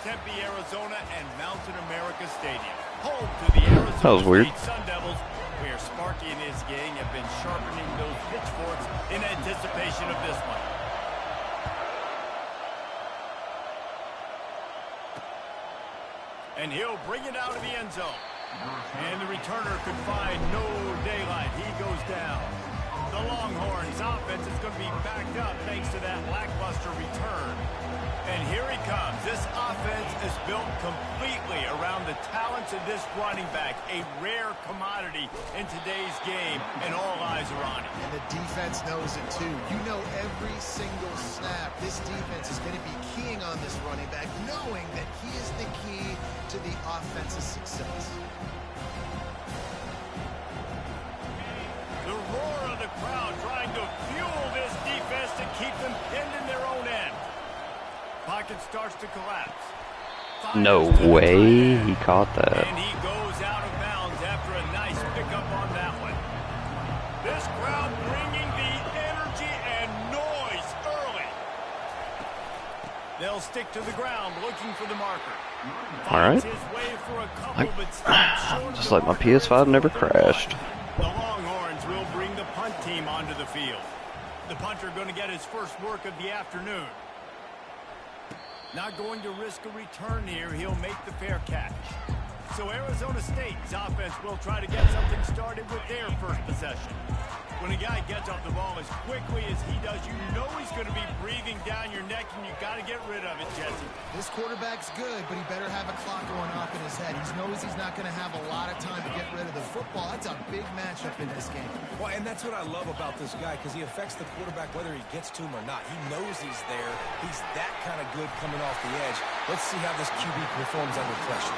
Tempe, Arizona, and Mountain America Stadium, home to the Arizona State Sun Devils, where Sparky and his gang have been sharpening those pitchforks in anticipation of this one. And he'll bring it out of the end zone. And the returner could find no daylight. He goes down. The Longhorns' offense is going to be backed up thanks to that lackluster return. And here he comes. This offense is built completely around the talents of this running back, a rare commodity in today's game, and all eyes are on him. And the defense knows it too. You know every single snap, this defense is going to be keying on this running back, knowing that he is the key to the offense's success. The roar of the crowd trying to fuel this defense to keep them pinned in their own end. Pocket starts to collapse. No way he caught that. And he goes out of bounds after a nice pickup on that one. This crowd bringing the energy and noise early. They'll stick to the ground looking for the marker. All right. Just like my PS5 never crashed. The Longhorns will bring the punt team onto the field. The punter going to get his first work of the afternoon. Not going to risk a return here. He'll make the fair catch. So Arizona State's offense will try to get something started with their first possession. When a guy gets off the ball as quickly as he does, you know he's going to be breathing down your neck, and you got to get rid of it, Jesse. This quarterback's good, but he better have a clock going off in his head. He knows he's not going to have a lot of time to get rid of the football. That's a big matchup in this game. Well, and that's what I love about this guy, because he affects the quarterback whether he gets to him or not. He knows he's there. He's that kind of good coming off the edge. Let's see how this QB performs under pressure.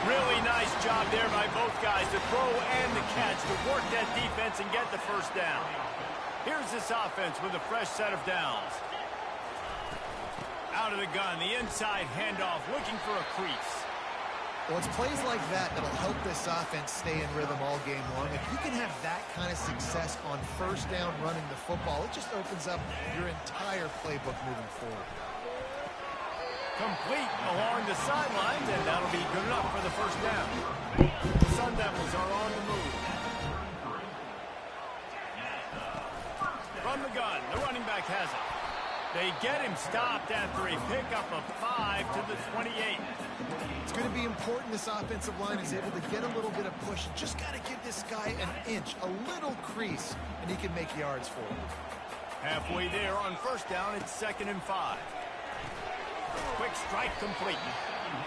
Really nice job there by both guys, the throw and the catch, to work that defense and get the first down. Here's this offense with a fresh set of downs. Out of the gun, the inside handoff, looking for a crease. Well, it's plays like that that'll help this offense stay in rhythm all game long. If you can have that kind of success on first down running the football, it just opens up your entire playbook moving forward. Complete along the sidelines, and that'll be good enough for the first down. The Sun Devils are on the move. From the gun, the running back has it. They get him stopped after a pickup of 5 to the 28. It's going to be important this offensive line is able to get a little bit of push. Just got to give this guy an inch, a little crease, and he can make yards for him. Halfway there on first down, it's 2nd and 5. Quick strike complete.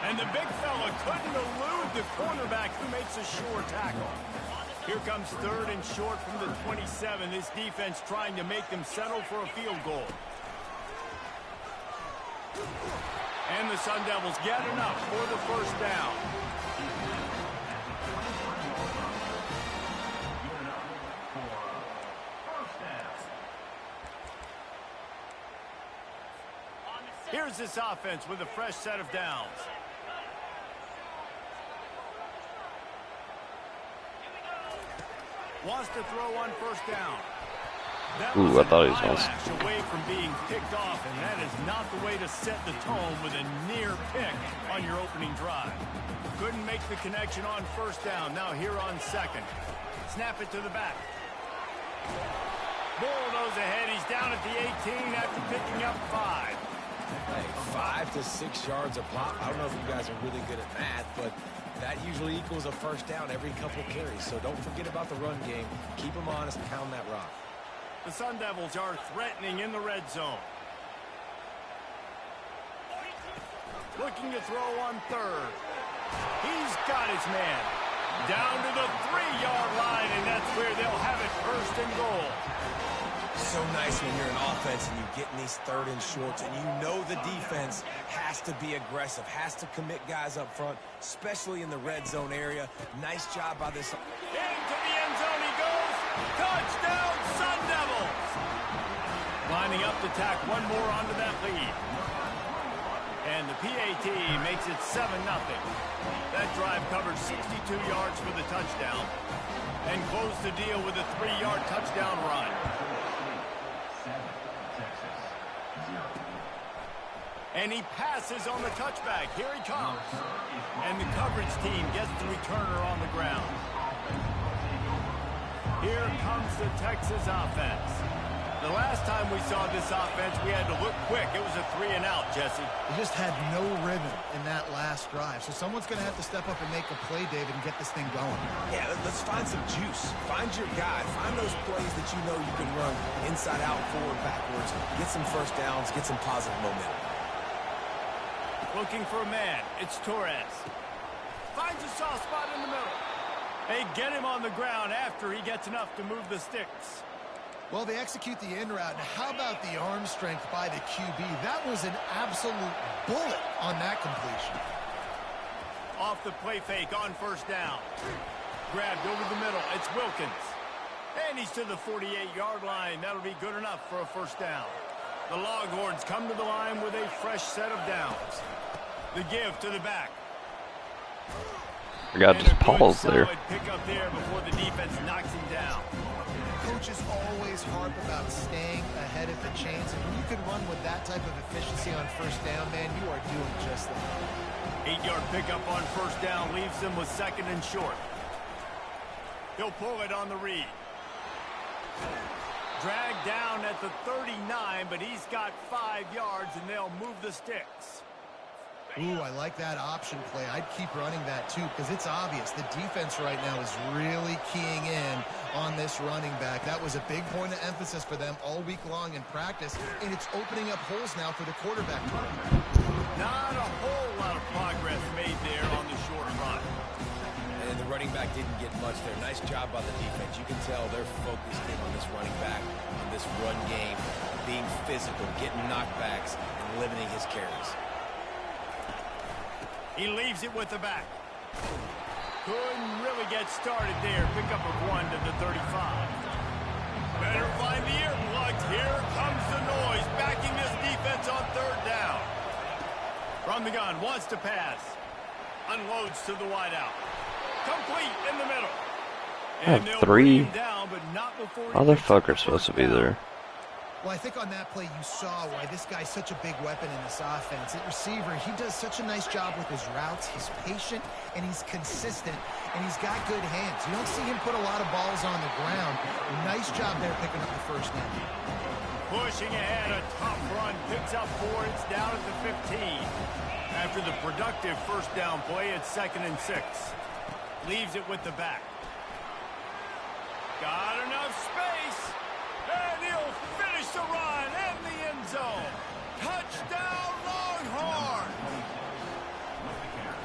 And the big fella couldn't elude the cornerback, who makes a sure tackle. Here comes 3rd and short from the 27. This defense trying to make them settle for a field goal. And the Sun Devils get enough for the first down. Here's this offense with a fresh set of downs. Wants to throw on first down. Ooh, I thought he was going to away from being picked off, and that is not the way to set the tone with a near pick on your opening drive. Couldn't make the connection on first down. Now here on 2nd. Snap it to the back. Bulldoze ahead. He's down at the 18 after picking up 5. Hey, 5 to 6 yards a pop. I don't know if you guys are really good at math, but that usually equals a first down every couple carries. So don't forget about the run game. Keep them honest, pound that rock. The Sun Devils are threatening in the red zone. Looking to throw on 3rd. He's got his man. Down to the 3-yard line, and that's where they'll have it 1st and goal. So nice when you're an offense and you get in these 3rd and shorts, and you know the defense has to be aggressive, has to commit guys up front, especially in the red zone area. Nice job by this. Into the end zone he goes. Touchdown, Sun Devils. Lining up to tack one more onto that lead. And the PAT makes it 7-0. That drive covered 62 yards for the touchdown and closed the deal with a 3-yard touchdown run. And he passes on the touchback. Here he comes. And the coverage team gets the returner on the ground. Here comes the Texas offense. The last time we saw this offense, we had to look quick. It was a 3-and-out, Jesse. They just had no rhythm in that last drive. So someone's going to have to step up and make a play, David, and get this thing going. Yeah, let's find some juice. Find your guy. Find those plays that you know you can run inside out, forward, backwards. Get some first downs. Get some positive momentum. Looking for a man. It's Torres. Finds a soft spot in the middle. They get him on the ground after he gets enough to move the sticks. Well, they execute the in route. Now, how about the arm strength by the QB? That was an absolute bullet on that completion. Off the play fake on first down. Grabbed over the middle. It's Wilkins. And he's to the 48-yard line. That'll be good enough for a first down. The Longhorns come to the line with a fresh set of downs. The give to the back. I got just pause there. Pick up there before the defense knocks him down. Coaches always harp about staying ahead of the chains, and when you can run with that type of efficiency on first down, man, you are doing just that. 8-yard pickup on first down leaves them with second and short. He'll pull it on the read. Dragged down at the 39, but he's got 5 yards, and they'll move the sticks. Ooh, I like that option play. I'd keep running that, too, because it's obvious. The defense right now is really keying in on this running back. That was a big point of emphasis for them all week long in practice, and it's opening up holes now for the quarterback to run. Not a whole lot of progress made there on the short run. And the running back didn't get much there. Nice job by the defense. You can tell they're focused in on this running back, on this run game, being physical, getting knockbacks, and limiting his carries. He leaves it with the back. Couldn't really get started there. Pickup of 1 to the 35. Better find the earplugs. Here comes the noise. Backing this defense on third down. From the gun, wants to pass. Unloads to the wideout. Complete in the middle. I have 3 motherfuckers supposed to be there. Well, I think on that play you saw why this guy's such a big weapon in this offense. At receiver, he does such a nice job with his routes. He's patient, and he's consistent, and he's got good hands. You don't see him put a lot of balls on the ground. Nice job there picking up the first down. Pushing ahead, a tough run. Picks up 4. It's down at the 15. After the productive first down play, it's 2nd and 6. Leaves it with the back. Got enough space. And he'll finish the run in the end zone. Touchdown, Longhorn!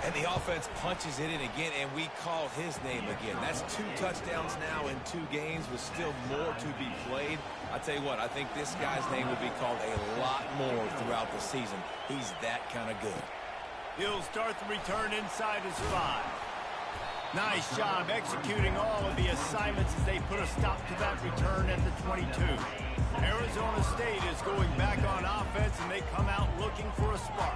And the offense punches it in again, and we call his name again. That's 2 touchdowns now in 2 games with still more to be played. I tell you what, I think this guy's name will be called a lot more throughout the season. He's that kind of good. He'll start the return inside his 5. Nice job executing all of the assignments as they put a stop to that return at the 22. Arizona State is going back on offense, and they come out looking for a spark.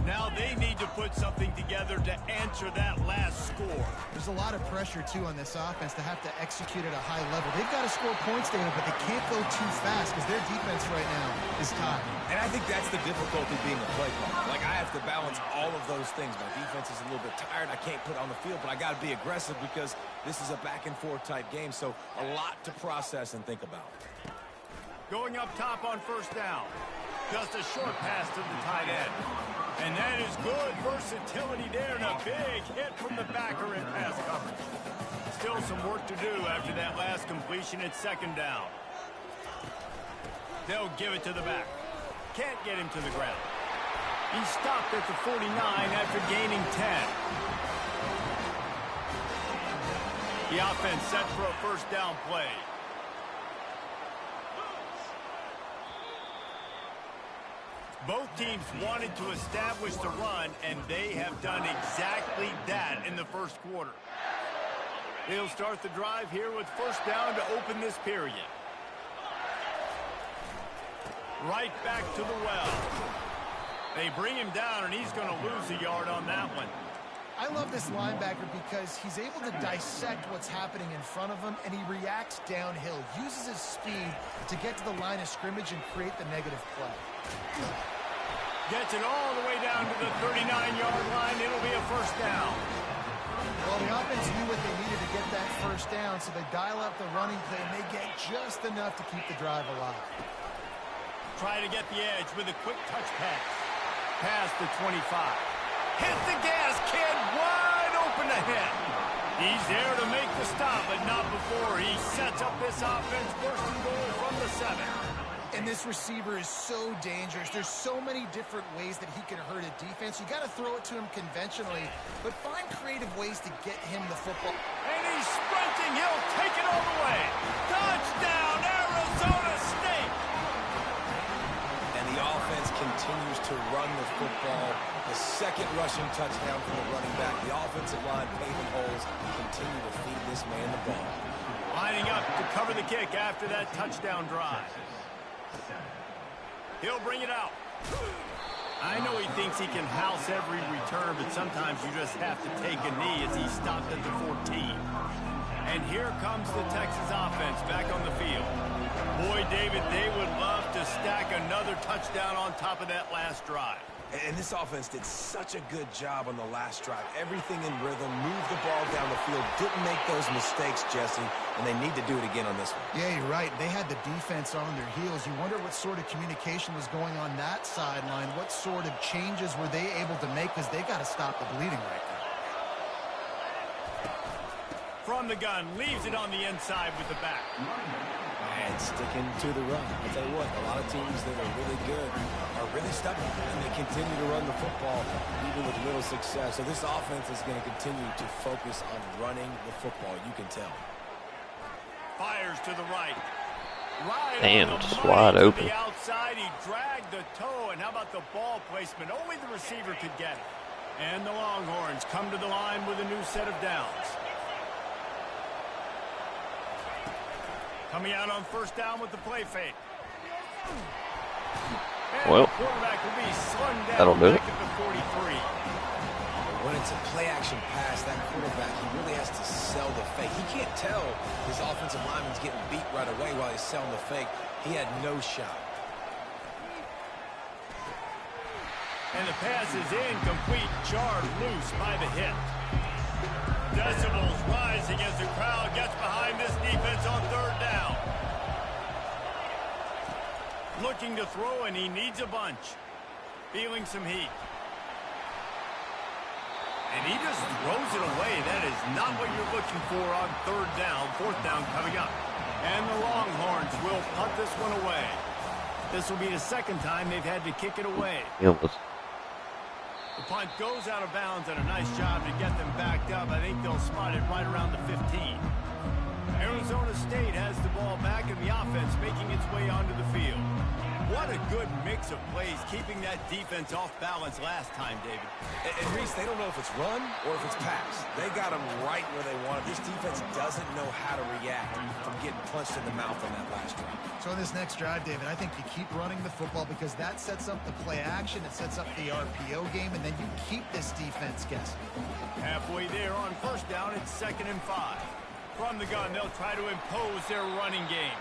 Now they need to put something together to answer that last score. There's a lot of pressure, too, on this offense to have to execute at a high level. They've got to score points, David, but they can't go too fast because their defense right now is tied. And I think that's the difficulty being a play caller. Like, I have to balance all of those things. My defense is a little bit tired. I can't put on the field, but I got to be aggressive because this is a back-and-forth type game, so a lot to process and think about. Going up top on first down. Just a short pass to the tight end. And that is good versatility there, and a big hit from the backer in pass coverage. Still some work to do after that last completion at 2nd down. They'll give it to the back. Can't get him to the ground. He stopped at the 49 after gaining 10. The offense set for a first down play. Both teams wanted to establish the run, and they have done exactly that in the first quarter. They'll start the drive here with first down to open this period. Right back to the well. They bring him down, and he's going to lose a yard on that one. I love this linebacker because he's able to dissect what's happening in front of him, and he reacts downhill, uses his speed to get to the line of scrimmage and create the negative play. Gets it all the way down to the 39-yard line. It'll be a first down. Well, the offense knew what they needed to get that first down, so they dial up the running play, and they get just enough to keep the drive alive. Try to get the edge with a quick touch pass. Past the 25. Hit the gas, kid. Wide open ahead. He's there to make the stop, but not before he sets up this offense. First and goal from the 7. And this receiver is so dangerous. There's so many different ways that he can hurt a defense. You got to throw it to him conventionally, but find creative ways to get him the football. And he's sprinting. He'll take it all the way. Touchdown, Arizona State. And the offense continues to run the football. The second rushing touchdown from the running back. The offensive line paving holes continue to feed this man the ball. Lining up to cover the kick after that touchdown drive. He'll bring it out. I know he thinks he can house every return, but sometimes you just have to take a knee as he stopped at the 14. And here comes the Texas offense back on the field. Boy, David, they would love to stack another touchdown on top of that last drive. And this offense did such a good job on the last drive. Everything in rhythm, moved the ball down the field, didn't make those mistakes, Jesse, and they need to do it again on this one. Yeah, you're right. They had the defense on their heels. You wonder what sort of communication was going on that sideline. What sort of changes were they able to make, because they got to stop the bleeding right now. From the gun, leaves it on the inside with the back. And sticking to the run. I'll tell you what, a lot of teams that are really good are really stubborn, and they continue to run the football even with little success. So this offense is going to continue to focus on running the football, you can tell. Fires to the right. Right damn, on the just money wide to open. the outside. He dragged the toe, and how about the ball placement? Only the receiver could get it. And the Longhorns come to the line with a new set of downs. Coming out on first down with the play fake. And Well, the quarterback will be slung down that'll do it. back at the 43. When it's a play-action pass, that quarterback, he really has to sell the fake. He can't tell his offensive lineman's getting beat right away while he's selling the fake. He had no shot. And the pass is incomplete, jarred loose by the hit. Decibels rising as the crowd gets behind this defense on third down. Looking to throw, and he needs a bunch. Feeling some heat. And he just throws it away. That is not what you're looking for on third down. Fourth down coming up. And the Longhorns will punt this one away. This will be the second time they've had to kick it away. The punt goes out of bounds, and a nice job to get them backed up. I think they'll spot it right around the 15. Arizona State has the ball back, and the offense making its way onto the field. What a good mix of plays, keeping that defense off balance last time, David. And Reese, they don't know if it's run or if it's pass. They got them right where they want it. This defense doesn't know how to react from getting punched in the mouth on that last drive. So in this next drive, David, I think you keep running the football because that sets up the play action, it sets up the RPO game, and then you keep this defense guessing. Halfway there on first down, it's 2nd and 5. From the gun, they'll try to impose their running game.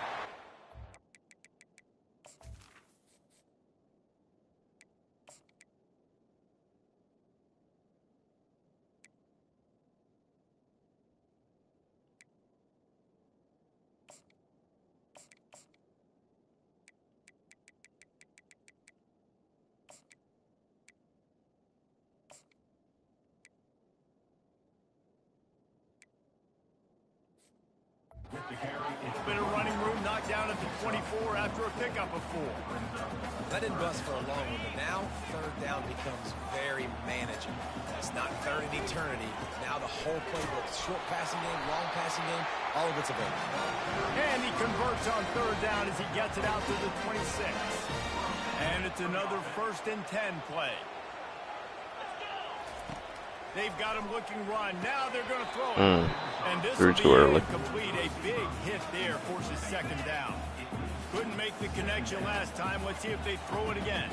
It's been a running room knocked down at the 24 after a pickup of 4. That didn't bust for a long one, but now third down becomes very manageable. It's not third in eternity. Now the whole playbook, short passing game, long passing game, all of it's available. And he converts on third down as he gets it out to the 26. And it's another 1st and 10 play. They've got him looking run. Now they're going to throw it. And this will be incomplete. A big hit there forces 2nd down. Couldn't make the connection last time. Let's see if they throw it again.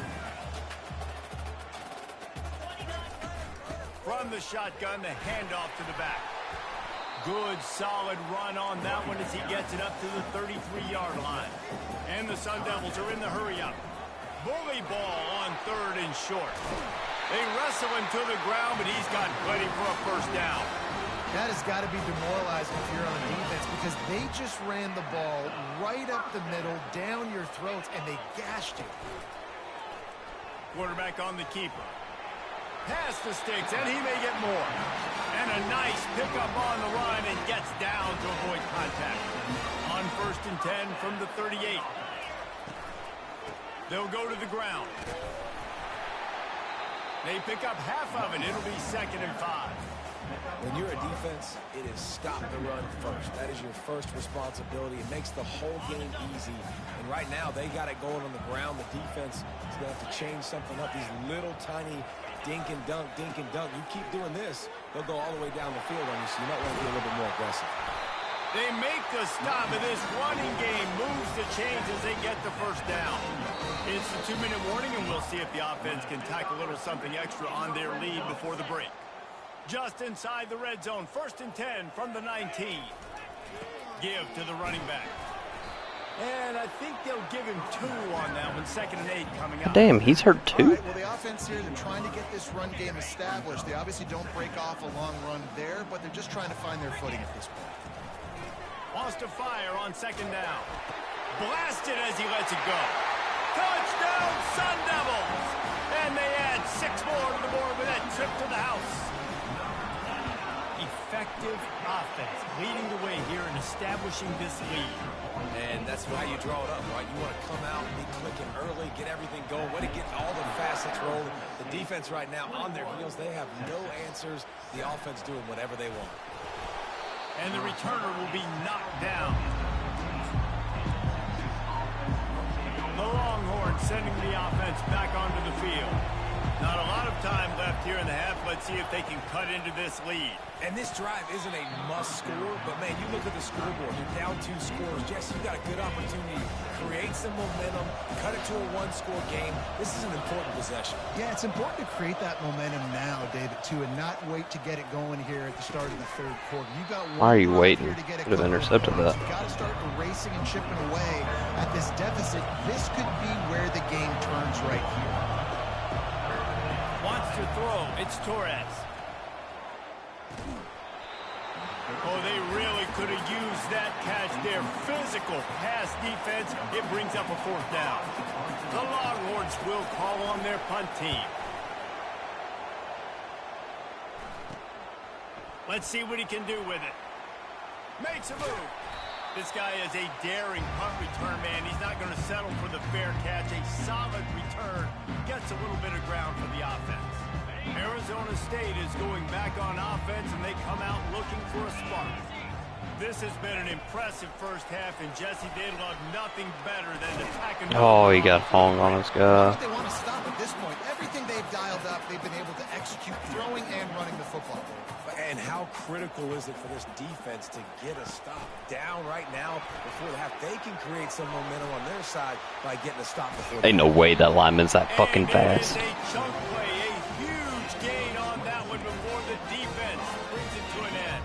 From the shotgun, the handoff to the back. Good, solid run on that one as he gets it up to the 33-yard line. And the Sun Devils are in the hurry-up. Bully ball on 3rd and short. They wrestle him to the ground, but he's got plenty for a first down. That has got to be demoralizing if you're on defense because they just ran the ball right up the middle, down your throats, and they gashed you. Quarterback on the keeper. Pass the sticks, and he may get more. And a nice pickup on the run and gets down to avoid contact. On 1st and 10 from the 38. They'll go to the ground. They pick up half of it. It'll be 2nd and 5. When you're a defense, it is stop the run first. That is your first responsibility. It makes the whole game easy. And right now, they got it going on the ground. The defense is going to have to change something up. These little tiny dink and dunk, dink and dunk. You keep doing this, they'll go all the way down the field on you, so you might want to be a little bit more aggressive. They make the stop, and this running game moves the chains as they get the first down. It's the 2-minute warning, and we'll see if the offense can tack a little something extra on their lead before the break. Just inside the red zone, 1st and 10 from the 19. Give to the running back. And I think they'll give him 2 on that one, 2nd and 8 coming up. Damn, he's hurt too? All right, well, the offense here, they're trying to get this run game established. They obviously don't break off a long run there, but they're just trying to find their footing at this point. Wants to fire on 2nd down. Blasted as he lets it go. Touchdown, Sun Devils! And they add 6 more to the board with that trip to the house. Effective offense leading the way here in establishing this lead. And that's how you draw it up, right? You want to come out and be clicking early, get everything going, way to get all the facets rolling. The defense right now on their heels, they have no answers. The offense doing whatever they want. And the returner will be knocked down. The Longhorns sending the offense back onto the field. Not a lot of time left here in the half. Let's see if they can cut into this lead. And this drive isn't a must score, but man, you look at the scoreboard, you're down 2 scores. Jesse, you got a good opportunity to create some momentum, cut it to a 1-score game. This is an important possession. Yeah, it's important to create that momentum now, David, too, and not wait to get it going here at the start of the 3rd quarter. You got Why are you waiting? Could have intercepted that. You got to start racing and chipping away at this deficit. This could be where the game turns right here. Wants to throw. It's Torres. Oh, they really could have used that catch there. Physical pass defense. It brings up a 4th down. The Longhorns will call on their punt team. Let's see what he can do with it. Makes a move. This guy is a daring punt return man. He's not going to settle for the fair catch. A solid return. Gets a little bit of ground for the offense. Arizona State is going back on offense, and they come out looking for a spark. This has been an impressive first half, and Jesse, they love nothing better than attacking. Oh, he got hung on his guy. They want to stop at this point. Everything they've dialed up, they've been able to execute, throwing and running the football. And how critical is it for this defense to get a stop down right now before the half? They can create some momentum on their side by getting a stop before. Ain't no way that lineman's that fucking fast. A chunk play, a huge gain on that one before the defense brings it to an end.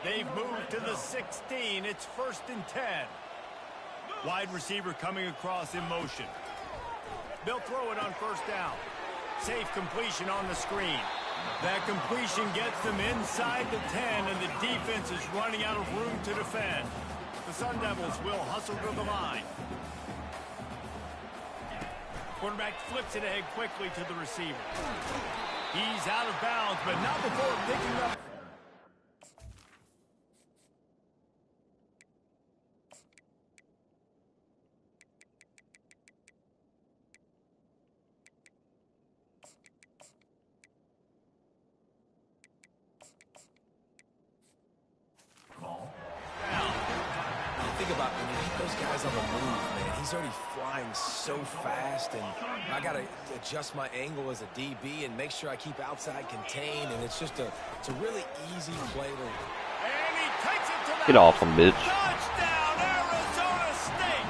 They've moved to the 16. It's 1st and 10. Wide receiver coming across in motion. They'll throw it on 1st down. Safe completion on the screen. That completion gets them inside the 10, and the defense is running out of room to defend. The Sun Devils will hustle to the line. Quarterback flips it ahead quickly to the receiver. He's out of bounds, but not before picking up. Think about when you get those guys on the move, man. He's already flying so fast, and I got to adjust my angle as a DB and make sure I keep outside contained, and it's just it's a really easy play to. And he takes it to the Get off him, bitch. touchdown, Arizona State.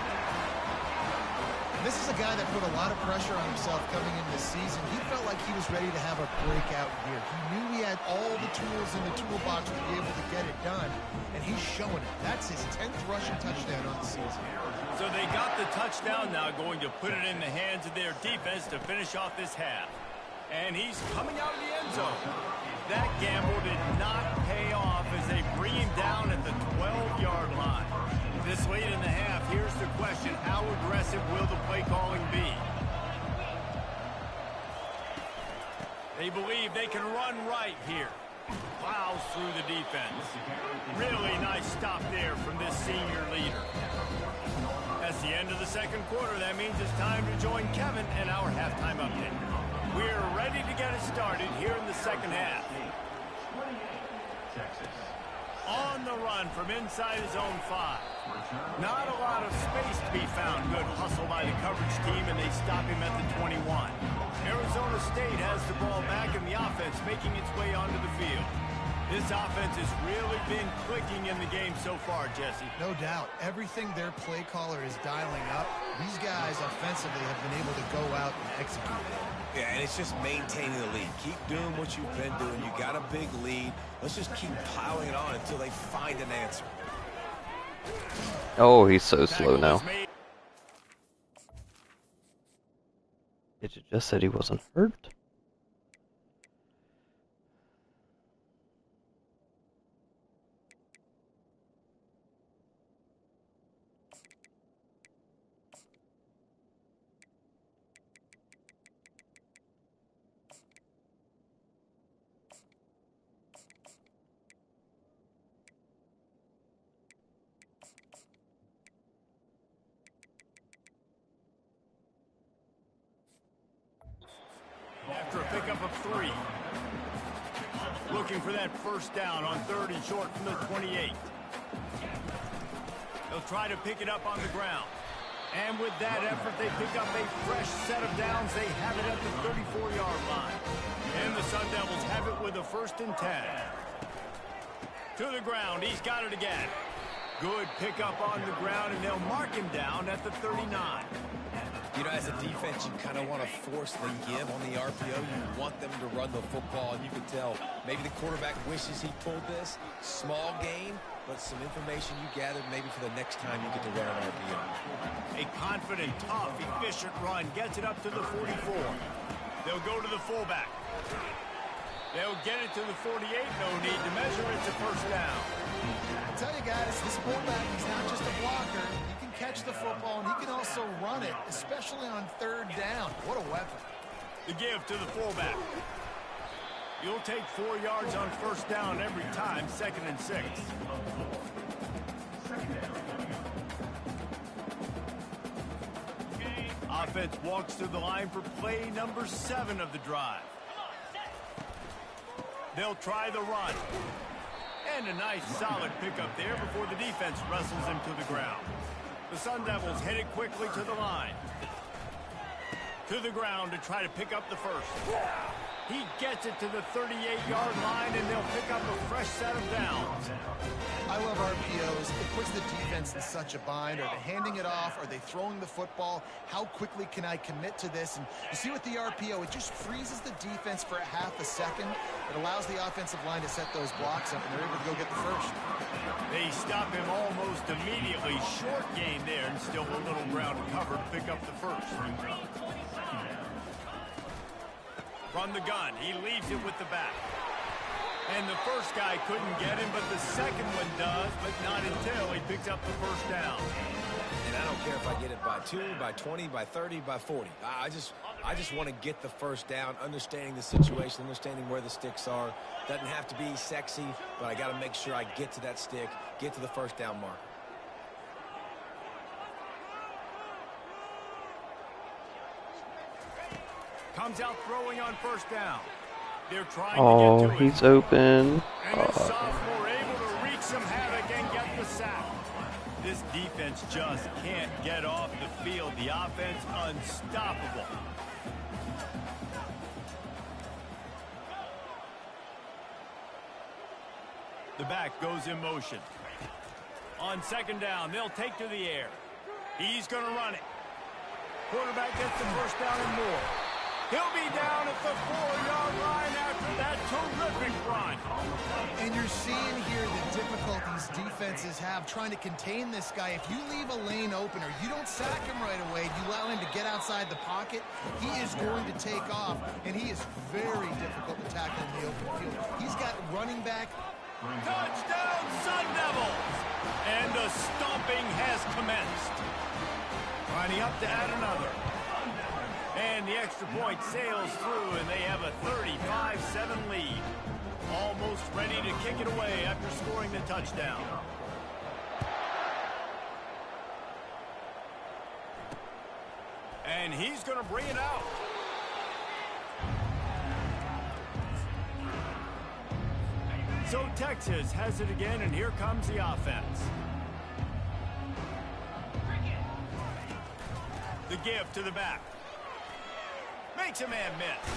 This is a guy that put a lot of pressure on himself coming into the season. He felt like he was ready to have a breakout year. He knew he had all the tools in the toolbox to be able to get it done, and he's showing it. That's his 10th rushing touchdown on the season. So they got the touchdown now, going to put it in the hands of their defense to finish off this half. And he's coming out of the end zone. That gamble did not pay off as they bring him down at the 12-yard line. This late in the half, here's the question: how aggressive will the play calling be? They believe they can run right here. Plows through the defense. Really nice stop there from this senior leader. That's the end of the second quarter. That means it's time to join Kevin and our halftime update. We're ready to get it started here in the second half. On the run from inside his own 5. Not a lot of space to be found. Good hustle by the coverage team, and they stop him at the 21. Arizona State has the ball back, and the offense making its way onto the field. This offense has really been clicking in the game so far, Jesse. No doubt. Everything their play caller is dialing up, these guys offensively have been able to go out and execute. Yeah, and it's just maintaining the lead. Keep doing what you've been doing. You got a big lead. Let's just keep piling it on until they find an answer. Oh, he's so slow now. Did you just said he wasn't hurt? After a pickup of 3. Looking for that first down on 3rd and short from the 28. They'll try to pick it up on the ground. And with that effort, they pick up a fresh set of downs. They have it at the 34-yard line. And the Sun Devils have it with a 1st and 10. To the ground. He's got it again. Good pickup on the ground, and they'll mark him down at the 39. You know, as a defense, you kind of want to force the give on the RPO. You want them to run the football, and you can tell maybe the quarterback wishes he pulled this. Small gain, but some information you gathered maybe for the next time you get to run an RPO. A confident, tough, efficient run gets it up to the 44. They'll go to the fullback. They'll get it to the 48. No need to measure. It's a first down. I tell you guys, this fullback, he's not just a blocker. He can catch the football, and he can also run it, especially on 3rd down. What a weapon. The give to the fullback. You'll take 4 yards on first down every time, 2nd and 6. Offense walks to the line for play number 7 of the drive. They'll try the run. And a nice solid pickup there before the defense wrestles him to the ground. The Sun Devils headed quickly to the line. To the ground to try to pick up the first. He gets it to the 38-yard line, and they'll pick up a fresh set of downs. I love RPOs. It puts the defense in such a bind. Are they handing it off? Are they throwing the football? How quickly can I commit to this? And you see with the RPO, it just freezes the defense for a half a second. It allows the offensive line to set those blocks up, and they're able to go get the first. They stop him almost immediately. Short gain there, and still a little ground to cover to pick up the first. From the gun, he leaves it with the back. And the first guy couldn't get him, but the second one does, but not until he picks up the first down. And I don't care if I get it by 2, by 20, by 30, by 40. I just want to get the first down, understanding the situation, understanding where the sticks are. Doesn't have to be sexy, but I got to make sure I get to that stick, get to the first down mark. Comes out throwing on first down. They're trying Oh, to get to he's it. open. And the sophomore able to wreak some havoc and get the sack. This defense just can't get off the field. The offense unstoppable. The back goes in motion. On second down, they'll take to the air. He's going to run it. quarterback gets the first down and more. He'll be down at the 4-yard line after that terrific run. And you're seeing here the difficulties defenses have trying to contain this guy. If you leave a lane open or you don't sack him right away, you allow him to get outside the pocket, he is going to take off, and he is very difficult to tackle in the open field. He's got running back. Touchdown, Sun Devils! And the stomping has commenced. Lining up to add another. And the extra point sails through, and they have a 35-7 lead. Almost ready to kick it away after scoring the touchdown. And he's going to bring it out. So Texas has it again, and here comes the offense. The give to the back. Makes a man miss.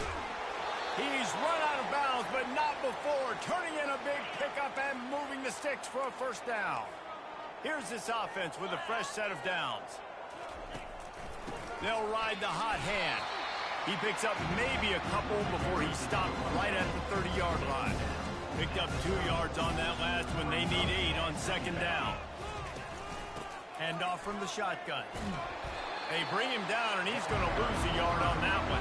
He's run out of bounds, but not before turning in a big pickup and moving the sticks for a first down. Here's this offense with a fresh set of downs. They'll ride the hot hand. He picks up maybe a couple before he stopped right at the 30-yard line. Picked up 2 yards on that last when they need 8 on second down. Hand off from the shotgun. They bring him down, and he's going to lose a yard on that one.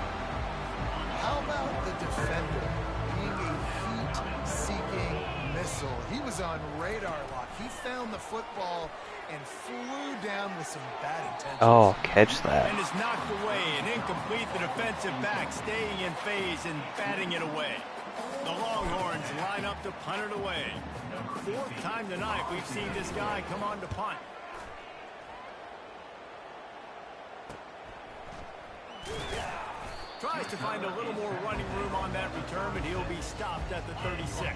How about the defender being a heat-seeking missile? He was on radar lock. He found the football and flew down with some bad intentions. Oh, catch that. And is knocked away and incomplete. The defensive back staying in phase and batting it away. The Longhorns line up to punt it away. 4th time tonight we've seen this guy come on to punt. Tries to find a little more running room on that return, but he'll be stopped at the 36.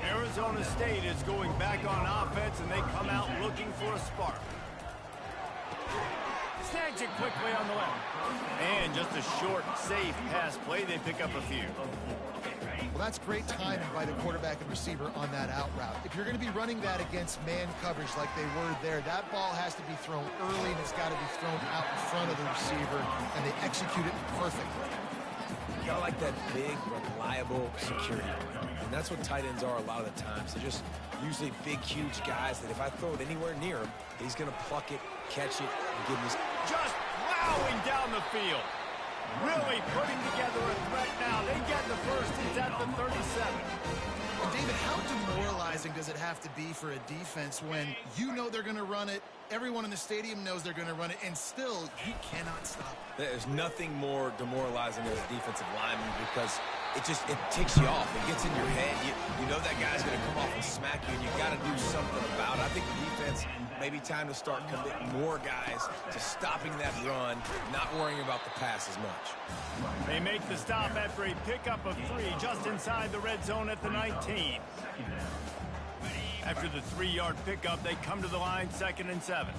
Arizona State is going back on offense, and they come out looking for a spark. Snags it quickly on the left. And just a short, safe pass play. They pick up a few. Well, that's great timing by the quarterback and receiver on that out route. If you're going to be running that against man coverage like they were there, that ball has to be thrown early, and it's got to be thrown out in front of the receiver, and they execute it perfectly. You gotta like that big, reliable security. And that's what tight ends are a lot of the times. They're just usually big, huge guys that if I throw it anywhere near him, he's going to pluck it, catch it, and give me... Just plowing down the field. Really putting together a threat now. They get the first. It's at the 37. And David, how demoralizing does it have to be for a defense when you know they're going to run it, everyone in the stadium knows they're going to run it, and still you cannot stop it? There's nothing more demoralizing as a defensive lineman because it ticks you off. It gets in your head. You know that guy's going to come off and smack you, and you got to do something about it. I think the defense, maybe time to start committing more guys to stopping that run, not worrying about the pass as much. They make the stop after a pickup of 3 just inside the red zone at the 19. After the 3-yard pickup, they come to the line 2nd and 7.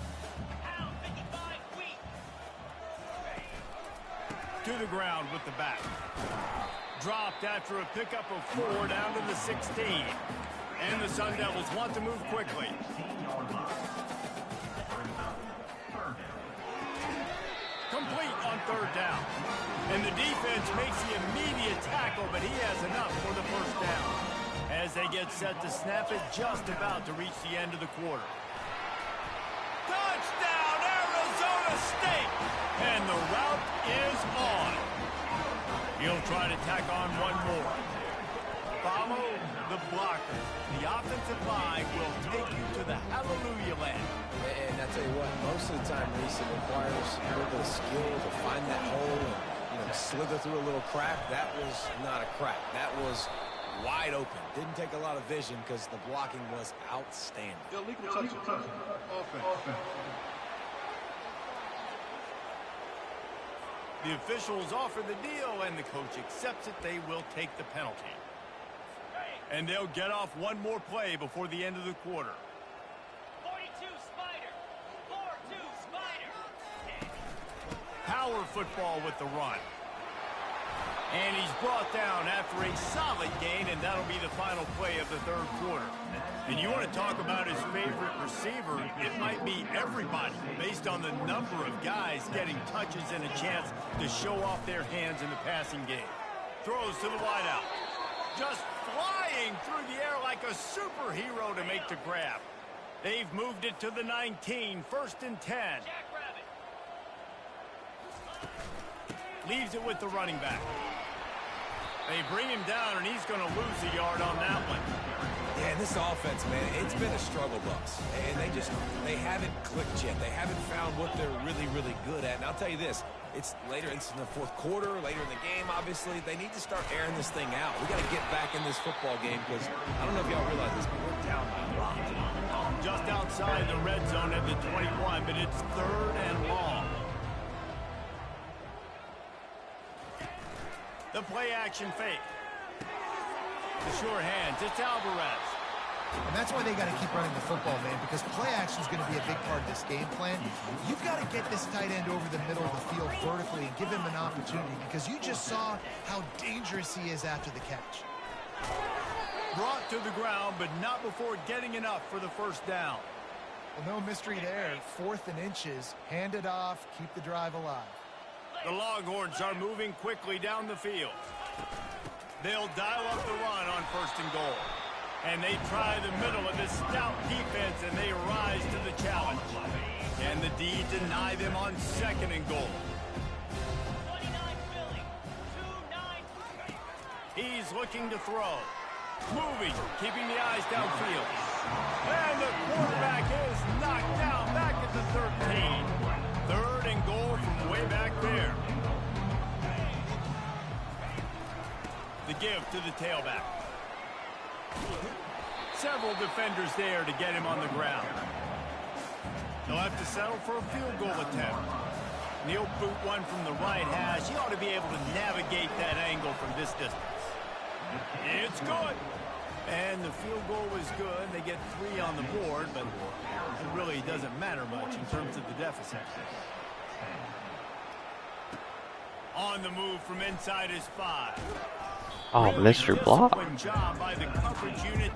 To the ground with the back. Dropped after a pickup of 4 down to the 16. And the Sun Devils want to move quickly. Complete on 3rd down. And the defense makes the immediate tackle, but he has enough for the first down. As they get set to snap it, just about to reach the end of the quarter. Touchdown, Arizona State! And the route is on. He'll try to tack on one more. Follow the blocker. The offensive line will take you to the hallelujah land. And I tell you what, most of the time, Reese, it requires a little bit of skill to find that hole and slither through a little crack. That was not a crack. That was wide open. Didn't take a lot of vision because the blocking was outstanding. Illegal touching. Offense. The officials offer the deal, and the coach accepts it. They will take the penalty. And they'll get off one more play before the end of the quarter. 42 Spider. 4-2 Spider. Power football with the run. And he's brought down after a solid gain, and that'll be the final play of the third quarter. And you want to talk about his favorite receiver, it might be everybody, based on the number of guys getting touches and a chance to show off their hands in the passing game. Throws to the wideout. Just flying through the air like a superhero to make the grab. They've moved it to the 19, 1st and 10. Leaves it with the running back. They bring him down, and he's going to lose a yard on that one. Yeah, and this offense, man, it's been a struggle bus. And they haven't clicked yet. They haven't found what they're really, really good at. And I'll tell you this, it's later, it's in the fourth quarter, later in the game, obviously. They need to start airing this thing out. We got to get back in this football game because I don't know if y'all realize this, but we're down by a lot. Just outside the red zone at the 21, but it's 3rd and long. The play-action fake. The sure hands. It's Alvarez. And that's why they got to keep running the football, man, because play action is going to be a big part of this game plan. You've got to get this tight end over the middle of the field vertically and give him an opportunity because you just saw how dangerous he is after the catch. Brought to the ground, but not before getting enough for the first down. Well, no mystery there. 4th and inches. Hand it off. Keep the drive alive. The Longhorns are moving quickly down the field. They'll dial up the run on 1st and goal. And they try the middle of this stout defense, and they rise to the challenge. And the D deny them on 2nd and goal. 29 Philly, 2-9. He's looking to throw. Moving, keeping the eyes downfield. And the quarterback is knocked down back at the 13. 3rd and goal from way back there. The give to the tailback. Several defenders there to get him on the ground. They'll have to settle for a field goal attempt. And he'll boot one from the right hash. He ought to be able to navigate that angle from this distance. It's good. And the field goal was good. They get 3 on the board, but it really doesn't matter much in terms of the deficit. On the move from inside his 5. Oh, Really Mr. Block. disciplined job by the coverage unit.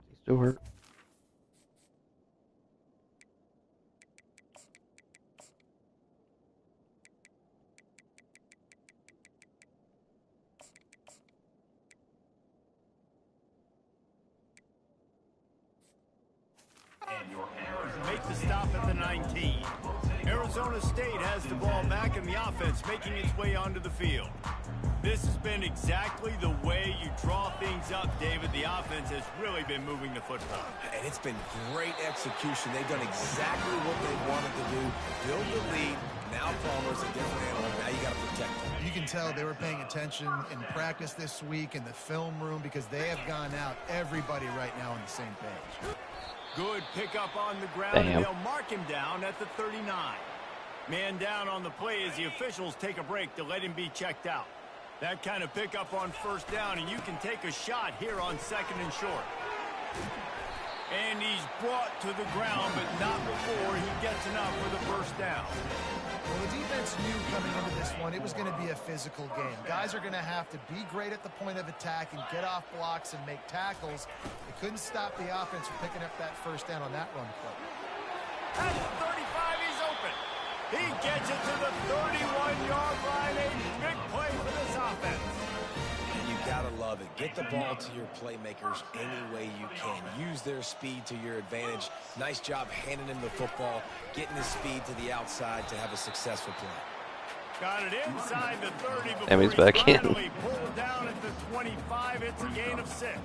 He's still hurt. Make the stop at the 19. Arizona State has the ball back in the offense, making its way onto the field. This has been exactly the way you draw things up, David. The offense has really been moving the football. And it's been great execution. They've done exactly what they wanted to do. Build the lead. Now Palmer's a different animal. Now you got to protect him. You can tell they were paying attention in practice this week in the film room because they have gone out, everybody right now on the same page. Good pickup on the ground, Damn. and they'll mark him down at the 39. Man down on the play as the officials take a break to let him be checked out. That kind of pickup on 1st down, and you can take a shot here on 2nd and short. And he's brought to the ground, but not before he gets enough for the 1st down. Well, the defense knew coming into this one it was going to be a physical game. Guys are going to have to be great at the point of attack and get off blocks and make tackles. They couldn't stop the offense from picking up that 1st down on that run play. At the 35, he's open. He gets it to the 31-yard line. A big play for this offense. And you got to love it. Get the ball to your playmakers any way you can. Use their speed to your advantage. Nice job handing them the football, getting the speed to the outside to have a successful play. Got it inside the 30 before And he's he's back in. finally pulled down at the 25. It's a gain of 6.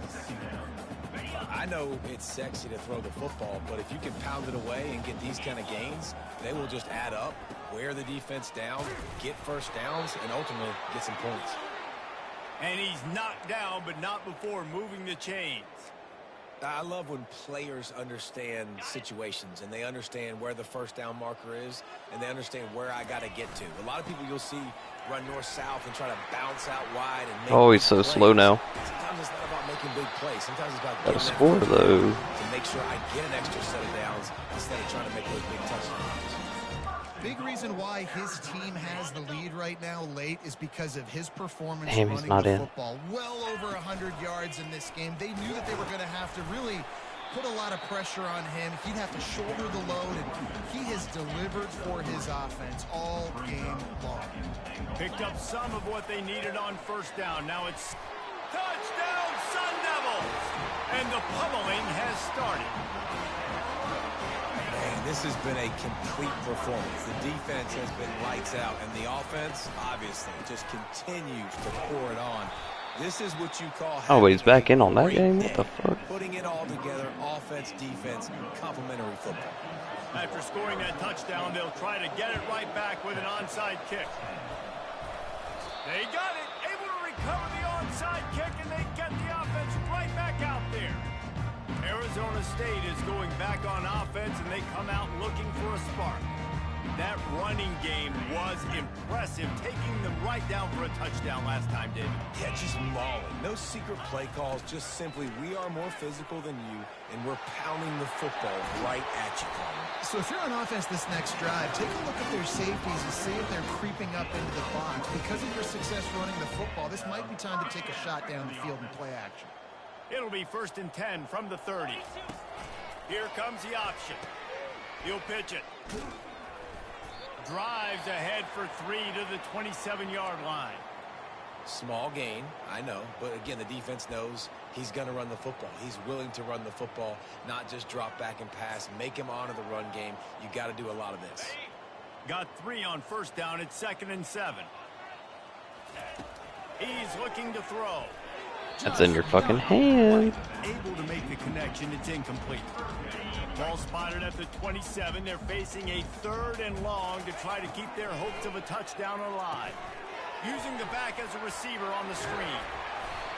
I know it's sexy to throw the football, but if you can pound it away and get these kind of gains, they will just add up, wear the defense down, get 1st downs, and ultimately get some points. And he's knocked down, but not before moving the chains. I love when players understand situations and they understand where the 1st down marker is and they understand where I got to get to. A lot of people you'll see run north-south and try to bounce out wide and make Oh, he's so plays. slow now. Sometimes it's not about making big plays. Sometimes it's about Got a getting that score, first though. down to make sure I get an extra set of downs instead of trying to make those big touchdowns. Big reason why his team has the lead right now late is because of his performance Damn, he's running not the in. football. Well over 100 yards in this game. They knew that they were going to have to really put a lot of pressure on him. He'd have to shoulder the load, and he has delivered for his offense all game long. Picked up some of what they needed on first down. Now it's touchdown Sun Devils! And the pummeling has started. Man, this has been a complete performance. The defense has been lights out, and the offense, obviously, just continues to pour it on. This is what you call Oh, he's back in on that great game? day. What the fuck? Putting it all together, offense, defense, complementary football. After scoring that touchdown, they'll try to get it right back with an onside kick. They got it, able to recover the onside kick, and they get the offense right back out there. Arizona State is going back on offense, and they come out looking for a spark. That running game was impressive, taking them right down for a touchdown last time, David. Yeah, just mauling. No secret play calls, just simply we are more physical than you, and we're pounding the football right at you, Carter. So if you're on offense this next drive, take a look at their safeties and see if they're creeping up into the box. Because of your success running the football, this might be time to take a shot down the field and play action. It'll be 1st and 10 from the 30. Here comes the option. He'll pitch it. Drives ahead for 3 to the 27-yard line. Small gain, I know, but again, the defense knows he's going to run the football. He's willing to run the football, not just drop back and pass, make him honor the run game. You got to do a lot of this. Got 3 on first down. It's 2nd and 7. He's looking to throw. That's in your fucking hand. Able to make the connection. It's incomplete. Ball spotted at the 27. They're facing a 3rd and long to try to keep their hopes of a touchdown alive. Using the back as a receiver on the screen.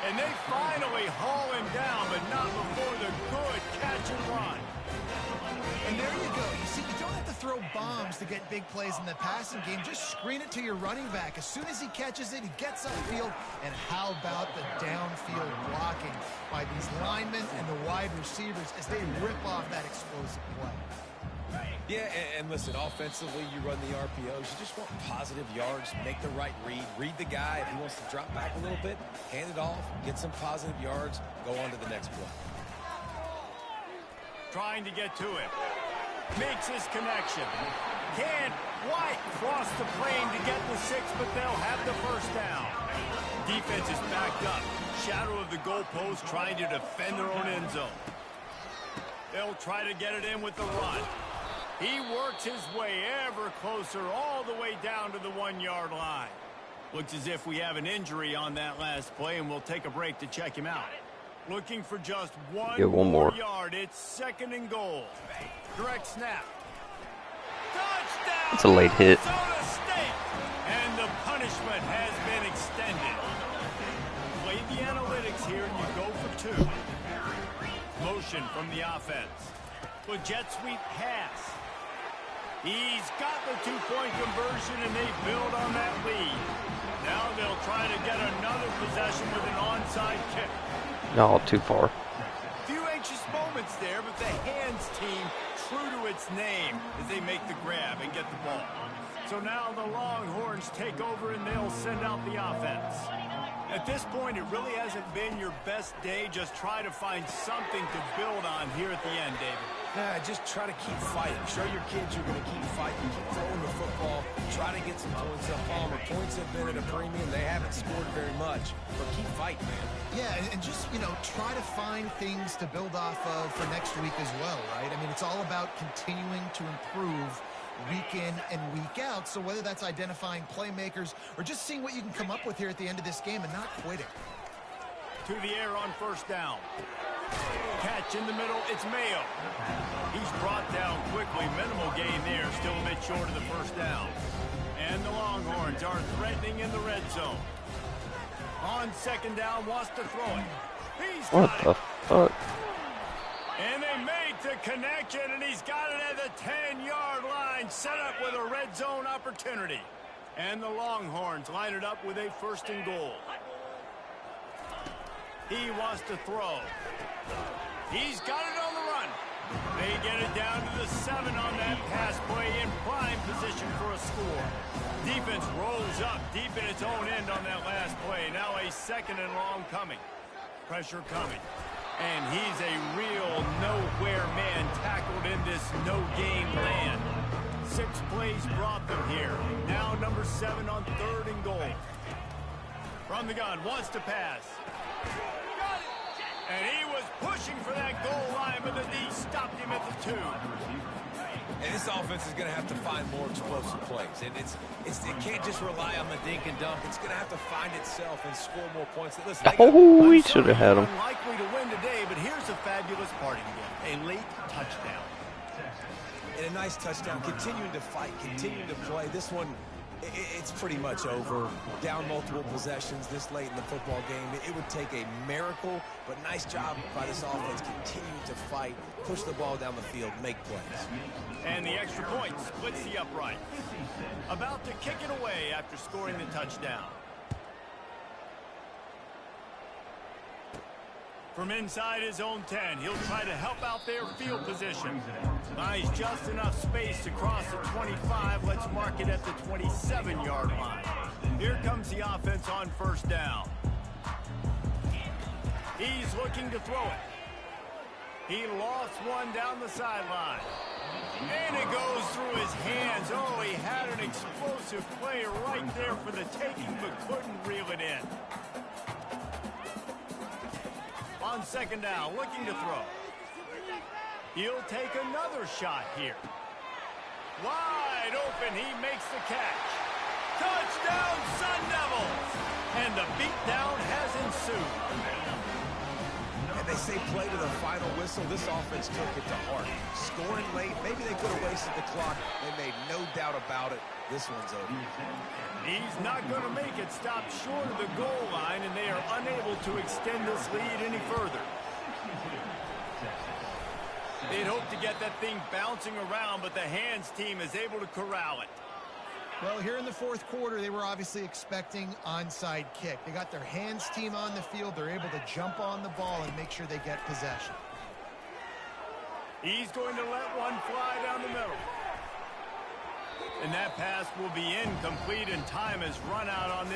And they finally haul him down, but not before the good catch and run. And there you go. You see, you don't have to throw bombs to get big plays in the passing game. Just screen it to your running back. As soon as he catches it, he gets upfield. And how about the downfield blocking by these linemen and the wide receivers as they rip off that explosive play? Yeah, and listen, offensively, you run the RPOs. You just want positive yards, make the right read. Read the guy. If he wants to drop back a little bit, hand it off, get some positive yards, go on to the next play. Trying to get to him. Makes his connection. Can't quite cross the plane to get the 6, but they'll have the first down. Defense is backed up. Shadow of the goalpost trying to defend their own end zone. They'll try to get it in with the run. He works his way ever closer all the way down to the 1-yard line. Looks as if we have an injury on that last play, and we'll take a break to check him out. Looking for just one more yard. It's 2nd and goal. Direct snap. Touchdown! It's a late hit. Arizona State! And the punishment has been extended. Play the analytics here, and you go for 2. Motion from the offense. With jet sweep pass. He's got the 2-point conversion, and they build on that lead. Now they'll try to get another possession with an onside kick. No, too far. Few anxious moments there, but the hands team true to its name as they make the grab and get the ball. So now the Longhorns take over, and they'll send out the offense. At this point, it really hasn't been your best day. Just try to find something to build on here at the end, David. Yeah, just try to keep fighting. Show your kids you're going to keep fighting. Keep throwing the football. Try to get some points up. Palmer, points have been at a premium. They haven't scored very much, but keep fighting, man. Yeah, and just, try to find things to build off of for next week as well, right? I mean, it's all about continuing to improve week in and week out. So whether that's identifying playmakers or just seeing what you can come up with here at the end of this game and not quitting. To the air on first down. Catch in the middle, it's Mayo. He's brought down quickly. Minimal gain there, still a bit short of the first down. And the Longhorns are threatening in the red zone. On 2nd down, wants to throw it. He's What got the it. fuck? And they make the connection, and he's got it at the 10-yard line, set up with a red zone opportunity. And the Longhorns line it up with a 1st and goal. He wants to throw. He's got it on the run. They get it down to the 7 on that pass play in prime position for a score. Defense rolls up deep in its own end on that last play. Now a 2nd and long coming. Pressure coming. And he's a real nowhere man tackled in this no-game land. 6 plays brought them here. Now number 7 on 3rd and goal. From the gun, wants to pass. And he was pushing for that goal line, but the D stopped him at the 2. And this offense is going to have to find more explosive plays. And it can't just rely on the dink and dunk. It's going to have to find itself and score more points. Listen, Oh, he should have had him. Unlikely to win today, but here's a fabulous parting game. A late touchdown. And a nice touchdown. Continuing to fight, continuing to play. This one, it's pretty much over. Down multiple possessions this late in the football game. It would take a miracle, but nice job by this offense continuing to fight, push the ball down the field, make plays. And the extra point splits the upright. About to kick it away after scoring the touchdown. From inside his own 10, he'll try to help out their field position. Nice, just enough space to cross the 25. Let's mark it at the 27-yard line. Here comes the offense on 1st down. He's looking to throw it. He lost one down the sideline. And it goes through his hands. Oh, he had an explosive play right there for the taking, but couldn't reel it in. On 2nd down, looking to throw. He'll take another shot here. Wide open, he makes the catch. Touchdown, Sun Devils! And the beatdown has ensued. And they say play to the final whistle. This offense took it to heart. Scoring late, maybe they could have wasted the clock. They made no doubt about it. This one's over. He's not going to make it stop short of the goal line, and they are unable to extend this lead any further. They'd hope to get that thing bouncing around, but the hands team is able to corral it. Well, here in the 4th quarter, they were obviously expecting onside kick. They got their hands team on the field. They're able to jump on the ball and make sure they get possession. He's going to let one fly down the middle. And that pass will be incomplete, and time has run out on this.